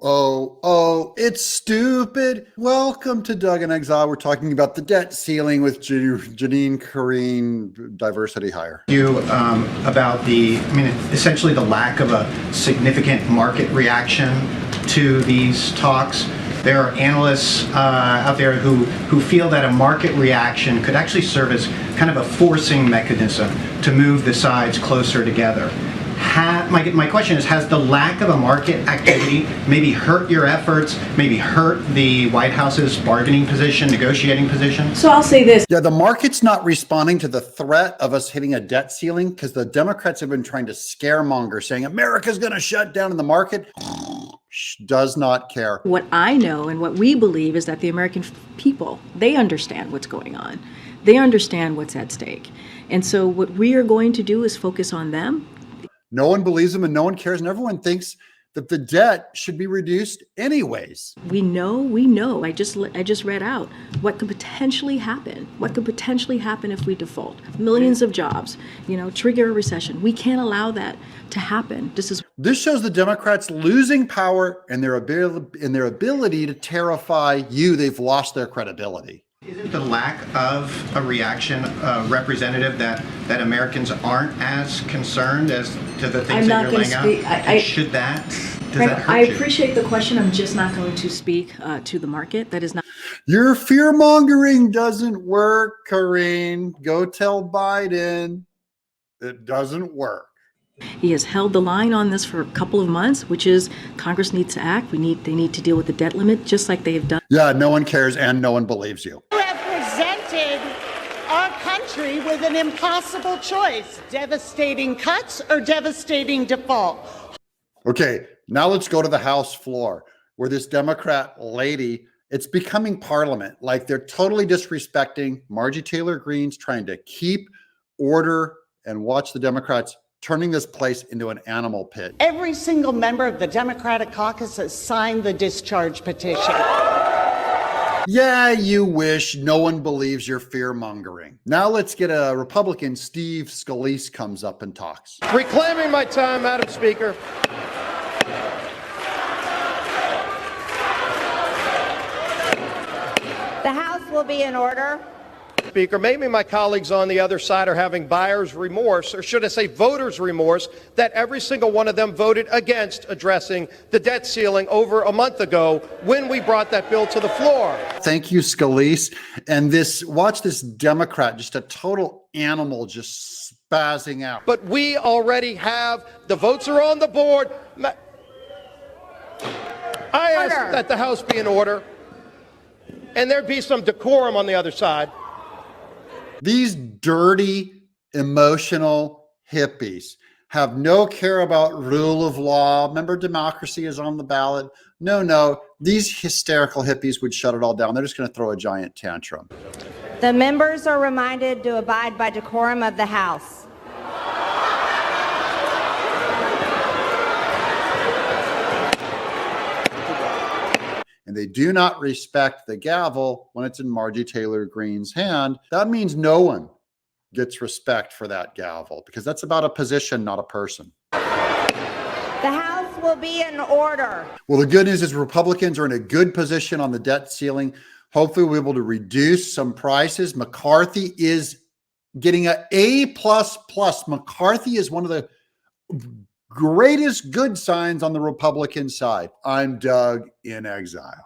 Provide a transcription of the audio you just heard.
It's stupid. Welcome to Doug in Exile. We're talking about the debt ceiling with Janine Greene, diversity hire. About essentially the lack of a significant market reaction to these talks. There are analysts out there who feel that a market reaction could actually serve as kind of a forcing mechanism to move the sides closer together. My question is, has the lack of a market activity maybe hurt your efforts, maybe hurt the White House's bargaining position, negotiating position? So I'll say this. Yeah, the market's not responding to the threat of us hitting a debt ceiling because the Democrats have been trying to scaremonger, saying America's going to shut down in the market. Does not care. What I know and what we believe is that the American people, they understand what's going on. They understand what's at stake. And so what we are going to do is focus on them. No one believes them and no one cares, and everyone thinks that the debt should be reduced anyways. We know. I just read out what could potentially happen. What could potentially happen if we default? Millions of jobs, trigger a recession. We can't allow that to happen. This shows the Democrats losing power and their ability to terrify you. They've lost their credibility. Isn't the lack of a reaction representative that Americans aren't as concerned as to the things that you're laying out? Does that hurt I you? appreciate the question. I'm just not going to speak to the market. That is not. Your fear mongering doesn't work, Greene. Go tell Biden it doesn't work. He has held the line on this for a couple of months, which is Congress needs to act. They need to deal with the debt limit, just like they have done. Yeah, no one cares and no one believes you. You have presented our country with an impossible choice: devastating cuts or devastating default. Okay, now let's go to the House floor where this Democrat lady, it's becoming parliament. Like they're totally disrespecting Marjorie Taylor Greene's trying to keep order and watch the Democrats turning this place into an animal pit. Every single member of the Democratic caucus has signed the discharge petition. Yeah, you wish. No one believes your fear mongering. Now let's get a Republican. Steve Scalise comes up and talks. Reclaiming my time, Madam Speaker. The House will be in order. Speaker, maybe my colleagues on the other side are having buyer's remorse, or should I say voter's remorse, that every single one of them voted against addressing the debt ceiling over a month ago when we brought that bill to the floor. Thank you, Scalise. And watch this Democrat, just a total animal, just spazzing out. But we already have, the votes are on the board. I ask that the House be in order and there be some decorum on the other side. These dirty, emotional hippies have no care about rule of law. Remember, democracy is on the ballot. No, these hysterical hippies would shut it all down. They're just going to throw a giant tantrum. The members are reminded to abide by decorum of the House. And they do not respect the gavel when it's in Marjorie Taylor Greene's hand. That means no one gets respect for that gavel because that's about a position, not a person. The House will be in order. Well, the good news is Republicans are in a good position on the debt ceiling. Hopefully we'll be able to reduce some prices. McCarthy is getting an A++. McCarthy is one of the greatest good signs on the Republican side. I'm Doug in Exile.